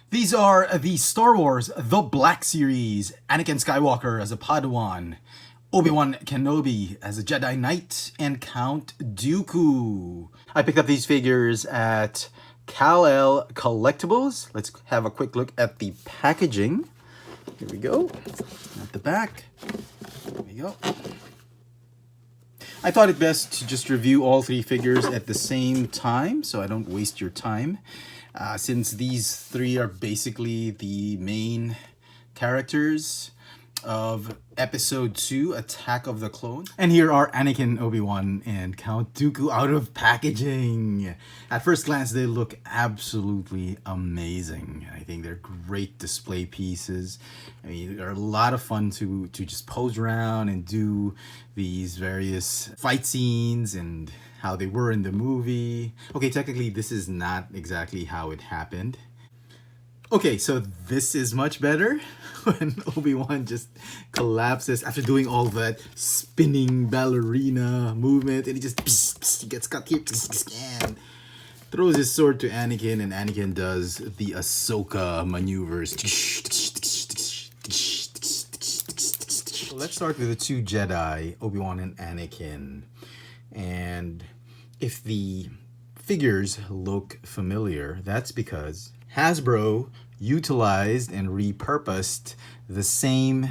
These are the Star Wars The Black Series. Anakin Skywalker as a Padawan, Obi-Wan Kenobi as a Jedi Knight, and Count Dooku. I picked up these figures at Kal-El Collectibles. Let's have a quick look at the packaging. Here we go. At the back. There we go. I thought it best to just review all three figures at the same time so I don't waste your time. Since these three are basically the main characters of Episode 2, Attack of the Clones. And here are Anakin, Obi-Wan, and Count Dooku out of packaging. At first glance, they look absolutely amazing. I think they're great display pieces. I mean, they're a lot of fun to just pose around and do these various fight scenes and how they were in the movie. Okay, technically, this is not exactly how it happened. Okay, so this is much better when Obi-Wan just collapses after doing all that spinning ballerina movement, and he just he gets cut here and throws his sword to Anakin, and Anakin does the Ahsoka maneuvers. So let's start with the two Jedi, Obi-Wan and Anakin. And if the figures look familiar, that's because Hasbro utilized and repurposed the same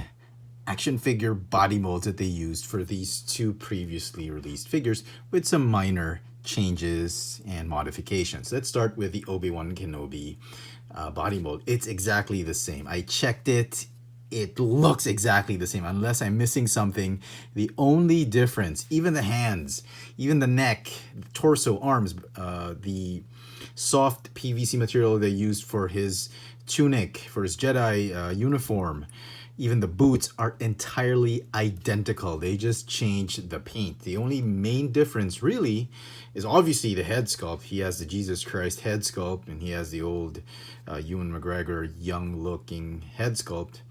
action figure body molds that they used for these two previously released figures with some minor changes and modifications. Let's start with the Obi-Wan Kenobi body mold. It's exactly the same. I checked it. It looks exactly the same unless I'm missing something. The only difference, even the hands, even the neck, torso, arms, the soft PVC material they used for his tunic, for his Jedi uniform, even the boots are entirely identical. They just changed the paint. The only main difference really is obviously the head sculpt. He has the Jesus Christ head sculpt, and he has the old Ewan McGregor young looking head sculpt.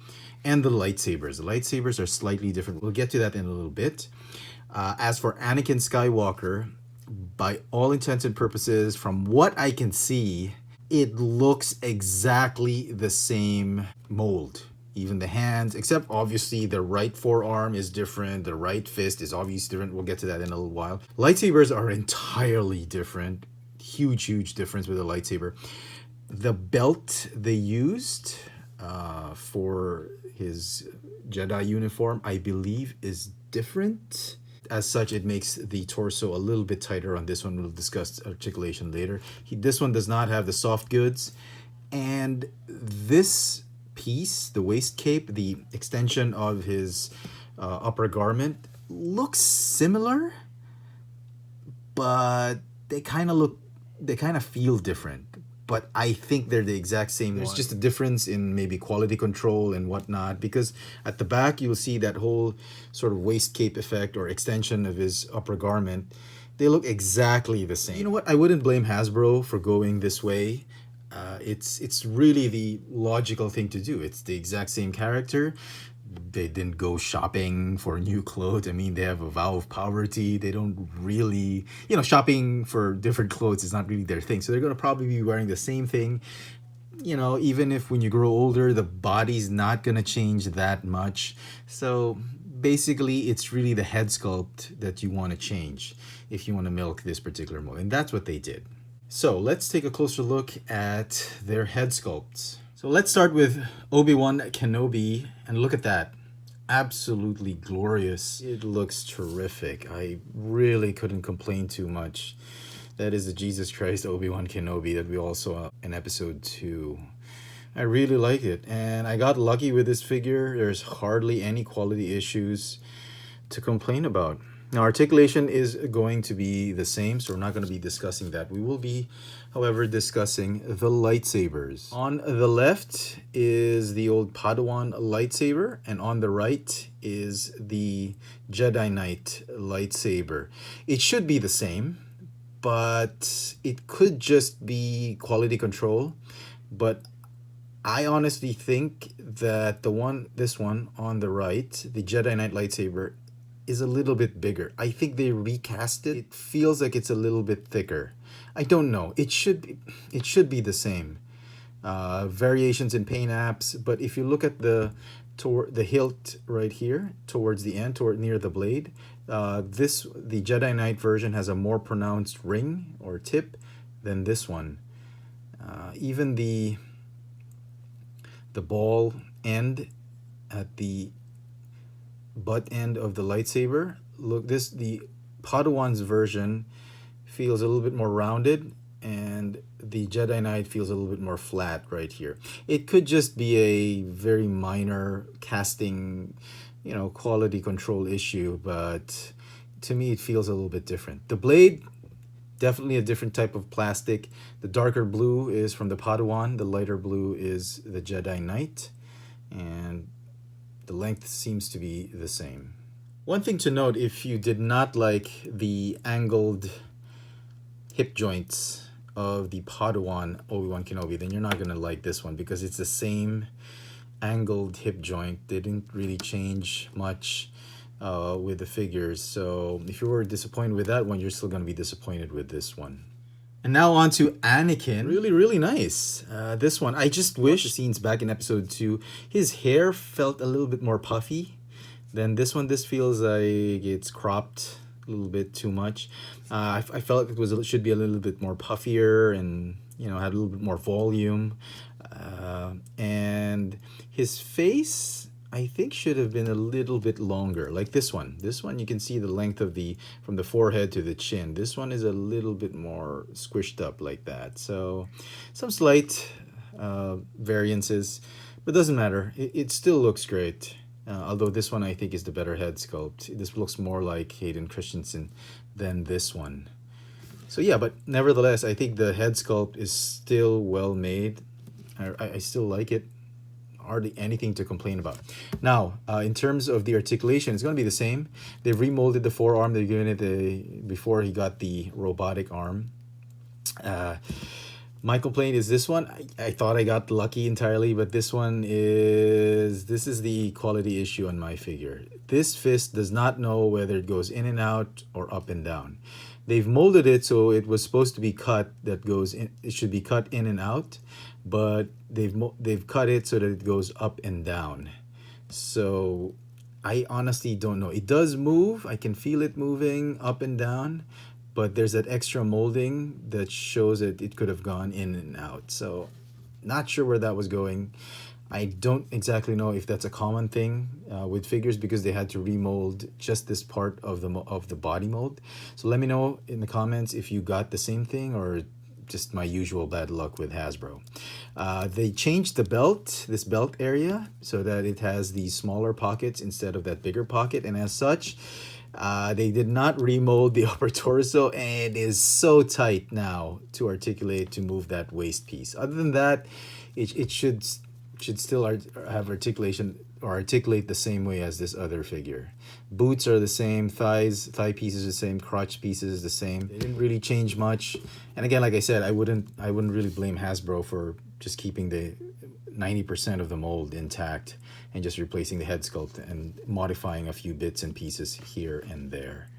And the lightsabers. The lightsabers are slightly different. We'll get to that in a little bit. As for Anakin Skywalker, by all intents and purposes, from what I can see, it looks exactly the same mold. Even the hands, except obviously the right forearm is different. The right fist is obviously different. We'll get to that in a little while. Lightsabers are entirely different. Huge difference with a lightsaber. The belt they used for his Jedi uniform, I believe, is different. As such, it makes the torso a little bit tighter on this one. We'll discuss articulation later. This one does not have the soft goods. And this piece, the waist cape, the extension of his upper garment, looks similar, but they kind of feel different. But I think they're the exact same. There's just a difference in maybe quality control and whatnot, because at the back you'll see that whole sort of waist cape effect or extension of his upper garment. They look exactly the same. You know what? I wouldn't blame Hasbro for going this way. It's really the logical thing to do. It's the exact same character. They didn't go shopping for new clothes. I mean, they have a vow of poverty. They don't really, shopping for different clothes is not really their thing. So they're going to probably be wearing the same thing. Even if when you grow older, the body's not going to change that much. So basically, it's really the head sculpt that you want to change if you want to milk this particular mold. And that's what they did. So let's take a closer look at their head sculpts. So let's start with Obi-Wan Kenobi, and look at that. Absolutely glorious. It looks terrific. I really couldn't complain too much. That is the Jesus Christ Obi-Wan Kenobi that we all saw in Episode 2. I really like it, and I got lucky with this figure. There's hardly any quality issues to complain about. Now, articulation is going to be the same, so we're not going to be discussing that. We will be, however, discussing the lightsabers. On the left is the old Padawan lightsaber, and on the right is the Jedi Knight lightsaber. It should be the same, but it could just be quality control. But I honestly think that this one on the right, the Jedi Knight lightsaber, is a little bit bigger. I think they recast it. It feels like it's a little bit thicker. I don't know. It should be the same. variations in paint apps. But if you look at the hilt right here towards the end, near the blade, the Jedi Knight version has a more pronounced ring or tip than this one. Even the ball end at the butt end of the lightsaber, look, the Padawan's version feels a little bit more rounded, and the Jedi Knight feels a little bit more flat right here. It could just be a very minor casting, quality control issue, but to me it feels a little bit different. The blade, definitely a different type of plastic. The darker blue is from the Padawan, the lighter blue is the Jedi Knight, and the length seems to be the same. One thing to note, if you did not like the angled hip joints of the Padawan Obi-Wan Kenobi, then you're not going to like this one, because it's the same angled hip joint. They didn't really change much with the figures. So if you were disappointed with that one, you're still going to be disappointed with this one. And now on to Anakin. Really, really nice. This one, I just wish the scenes back in episode 2, his hair felt a little bit more puffy than this one. This feels like it's cropped a little bit too much. I felt it should be a little bit more puffier and, had a little bit more volume. And his face, I think, should have been a little bit longer, like this one. This one, you can see the length of from the forehead to the chin. This one is a little bit more squished up like that. So some slight variances, but doesn't matter. It still looks great. Although this one I think is the better head sculpt. This looks more like Hayden Christensen than this one. So yeah, but nevertheless, I think the head sculpt is still well made. I still like it. Hardly anything to complain about. Now, in terms of the articulation, it's going to be the same. They've remolded the forearm. They've given it before he got the robotic arm. My complaint is this one. I thought I got lucky entirely, but this is the quality issue on my figure. This fist does not know whether it goes in and out or up and down. They've molded it so it was supposed to be cut that goes in. It should be cut in and out, but they've cut it so that it goes up and down. So I honestly don't know. It does move. I can feel it moving up and down, but there's that extra molding that shows that it could have gone in and out. So not sure where that was going. I don't exactly know if that's a common thing with figures, because they had to remold just this part of the body mold. So let me know in the comments if you got the same thing or just my usual bad luck with Hasbro. They changed the belt, this belt area, so that it has these smaller pockets instead of that bigger pocket, and as such, they did not remold the upper torso, and it is so tight now to articulate, to move that waist piece. Other than that, it should still have articulation or articulate the same way as this other figure. Boots are the same, thigh pieces are the same, crotch pieces the same. They didn't really change much. And again, like I said, I wouldn't really blame Hasbro for just keeping the 90% of the mold intact and just replacing the head sculpt and modifying a few bits and pieces here and there.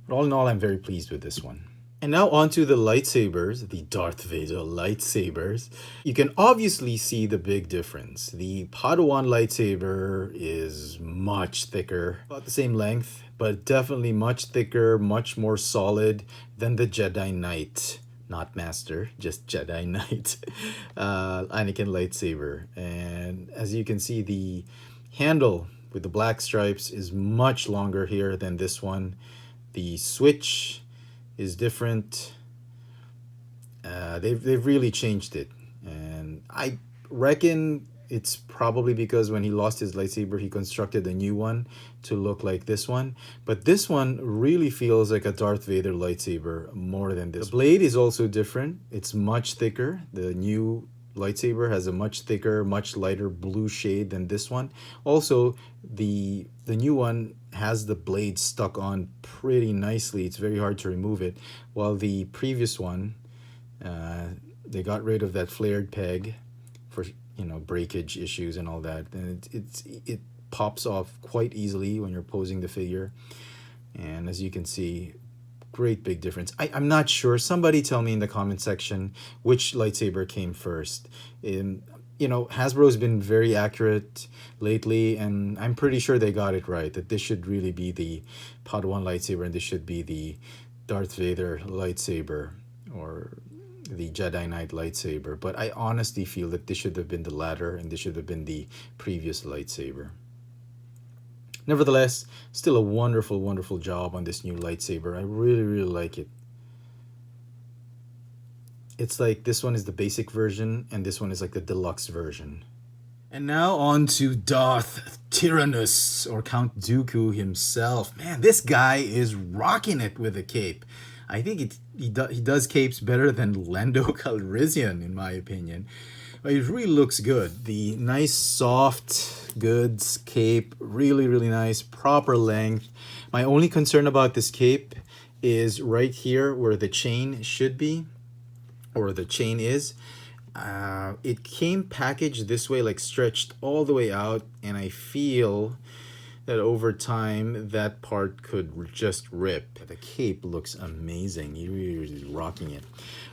But all in all, I'm very pleased with this one. And now onto the lightsabers, the Darth Vader lightsabers. You can obviously see the big difference. The Padawan lightsaber is much thicker, about the same length, but definitely much thicker, much more solid than the Jedi Knight. Not Master, just Jedi Knight. Anakin lightsaber. And as you can see, the handle with the black stripes is much longer here than this one. The switch is different. They've really changed it, and I reckon it's probably because when he lost his lightsaber, he constructed a new one to look like this one. But this one really feels like a Darth Vader lightsaber more than this. The blade is also different. It's much thicker. The new lightsaber has a much thicker, much lighter blue shade than this one. Also, the new one has the blade stuck on pretty nicely. It's very hard to remove it. While the previous one, they got rid of that flared peg for breakage issues and all that, and it pops off quite easily when you're posing the figure. And as you can see, great big difference. I'm not sure. Somebody tell me in the comment section which lightsaber came first. You know, Hasbro's been very accurate lately, and I'm pretty sure they got it right, that this should really be the Padawan lightsaber and this should be the Darth Vader lightsaber, or the Jedi Knight lightsaber. But I honestly feel that this should have been the latter and this should have been the previous lightsaber. Nevertheless, still a wonderful, wonderful job on this new lightsaber. I really, really like it. It's like this one is the basic version and this one is like the deluxe version. And now on to Darth Tyranus, or Count Dooku himself. Man, this guy is rocking it with a cape. I think he does capes better than Lando Calrissian, in my opinion. But it really looks good. The nice, soft goods cape, really, really nice, proper length. My only concern about this cape is right here where the chain should be, or the chain is. It came packaged this way, like stretched all the way out, and I feel that over time that part could just rip. The cape looks amazing. He really is rocking it.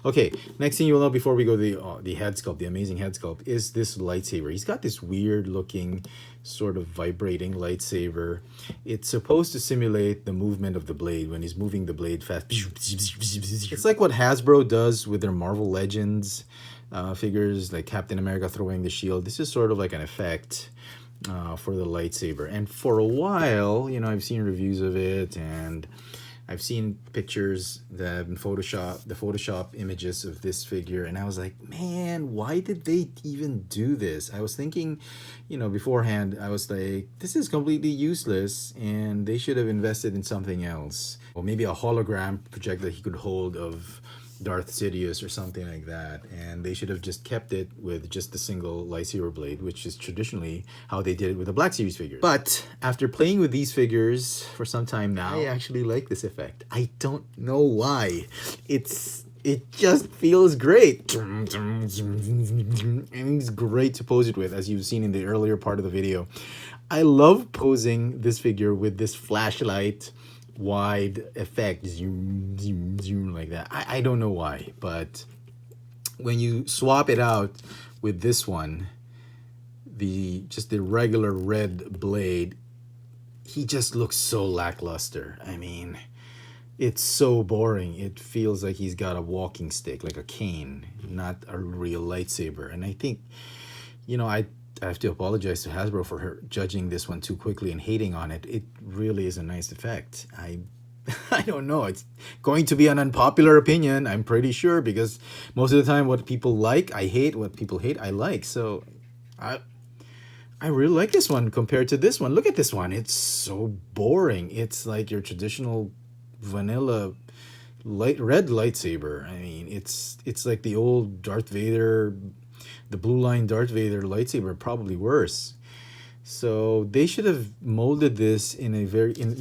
Okay, next thing you'll know before we go to the head sculpt, the amazing head sculpt, is this lightsaber. He's got this weird looking sort of vibrating lightsaber. It's supposed to simulate the movement of the blade when he's moving the blade fast. It's like what Hasbro does with their Marvel Legends figures, like Captain America throwing the shield. This is sort of like an effect for the lightsaber. And for a while, you know, I've seen reviews of it and I've seen pictures that have been Photoshop, the Photoshop images of this figure, and I was like, man, why did they even do this? I was thinking, you know, beforehand, I was like, this is completely useless and they should have invested in something else. Or maybe a hologram projector that he could hold of Darth Sidious or something like that, and they should have just kept it with just the single lightsaber blade, which is traditionally how they did it with the Black Series figures. But after playing with these figures for some time now, I actually like this effect. I don't know why. It just feels great, and it's great to pose it with, as you've seen in the earlier part of the video. I love posing this figure with this flashlight wide effect, zoom, zoom, zoom, like that. I don't know why, but when you swap it out with this one, just the regular red blade, he just looks so lackluster. I mean, it's so boring. It feels like he's got a walking stick, like a cane, not a real lightsaber. And I think, you know, I have to apologize to Hasbro for her judging this one too quickly and hating on it. It really is a nice effect. I don't know. It's going to be an unpopular opinion, I'm pretty sure, because most of the time what people like, I hate. What people hate, I like. So I really like this one compared to this one. Look at this one. It's so boring. It's like your traditional vanilla red lightsaber. I mean, it's like the old Darth Vader, the blue line Darth Vader lightsaber, probably worse. So they should have molded this in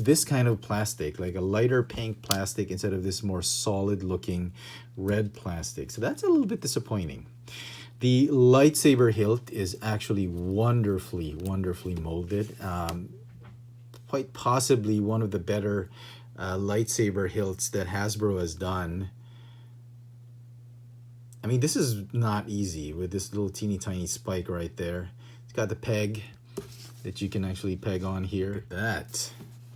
this kind of plastic, like a lighter pink plastic instead of this more solid looking red plastic. So that's a little bit disappointing. The lightsaber hilt is actually wonderfully, wonderfully molded. Quite possibly one of the better lightsaber hilts that Hasbro has done. I mean, this is not easy with this little teeny tiny spike right there. It's got the peg that you can actually peg on here. That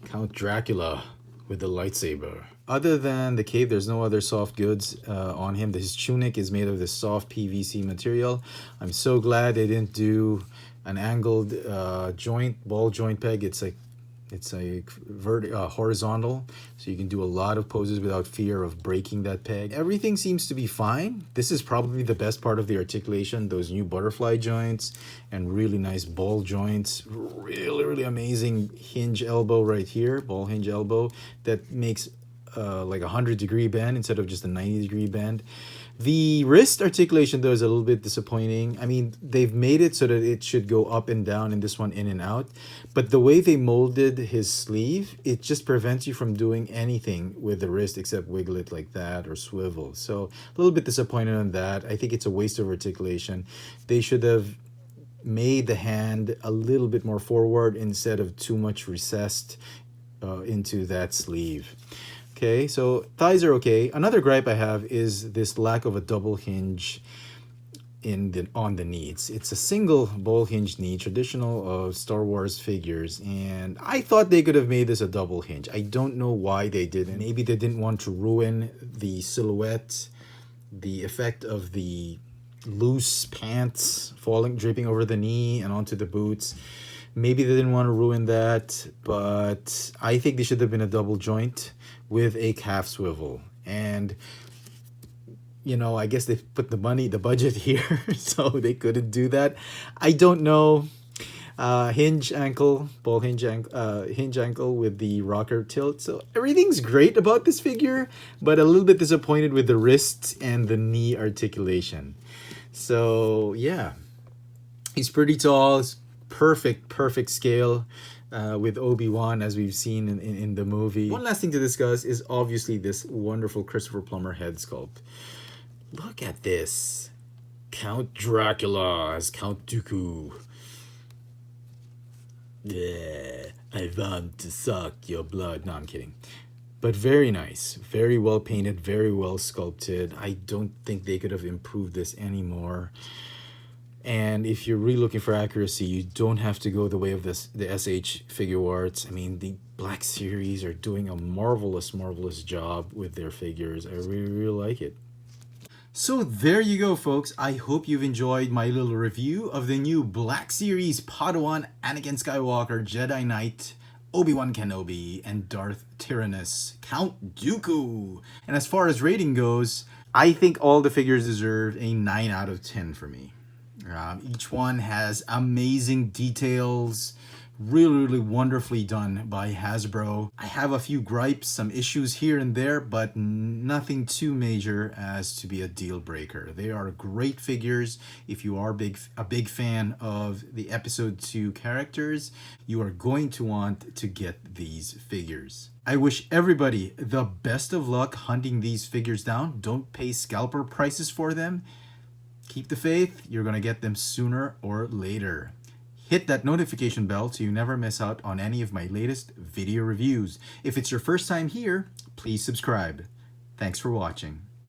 Count Dracula with the lightsaber. Other than the cape, there's no other soft goods on him. His tunic is made of this soft PVC material. I'm so glad they didn't do an angled ball joint peg. It's a horizontal, so you can do a lot of poses without fear of breaking that peg. Everything seems to be fine. This is probably the best part of the articulation, those new butterfly joints and really nice ball joints. Really, really amazing hinge elbow right here, ball hinge elbow, that makes like a 100-degree bend instead of just a 90-degree bend. The wrist articulation, though, is a little bit disappointing. I mean, they've made it so that it should go up and down and this one in and out. But the way they molded his sleeve, it just prevents you from doing anything with the wrist except wiggle it like that or swivel. So a little bit disappointed on that. I think it's a waste of articulation. They should have made the hand a little bit more forward instead of too much recessed into that sleeve. Okay, so thighs are okay. Another gripe I have is this lack of a double hinge on the knee. It's a single ball hinge knee, traditional of Star Wars figures, and I thought they could have made this a double hinge. I don't know why they didn't. Maybe they didn't want to ruin the silhouette, the effect of the loose pants dripping over the knee and onto the boots. Maybe they didn't want to ruin that, but I think they should have been a double joint with a calf swivel. And you know, I guess they put the budget here, so they couldn't do that. I don't know. Hinge ankle with the rocker tilt. So everything's great about this figure, but a little bit disappointed with the wrist and the knee articulation. So yeah, he's pretty tall. It's perfect scale. With Obi-Wan, as we've seen in the movie. One last thing to discuss is obviously this wonderful Christopher Plummer head sculpt. Look at this. Count Dracula as Count Dooku. Yeah, I want to suck your blood. No, I'm kidding. But very nice. Very well painted, very well sculpted. I don't think they could have improved this anymore. And if you're really looking for accuracy, you don't have to go the way of the SH Figuarts. I mean, the Black Series are doing a marvelous job with their figures. I really like it. So there you go, folks. I hope you've enjoyed my little review of the new Black Series Padawan Anakin Skywalker, Jedi Knight, Obi-Wan Kenobi, and Darth Tyranus, Count Dooku. And as far as rating goes, I think all the figures deserve a 9 out of 10 for me. Each one has amazing details, really wonderfully done by Hasbro. I have a few gripes, some issues here and there, but nothing too major as to be a deal breaker. They are great figures. If you are a big fan of the episode 2 characters, you are going to want to get these figures. I wish everybody the best of luck hunting these figures down. Don't pay scalper prices for them. Keep the faith, you're going to get them sooner or later. Hit that notification bell so you never miss out on any of my latest video reviews. If it's your first time here, please subscribe. Thanks for watching.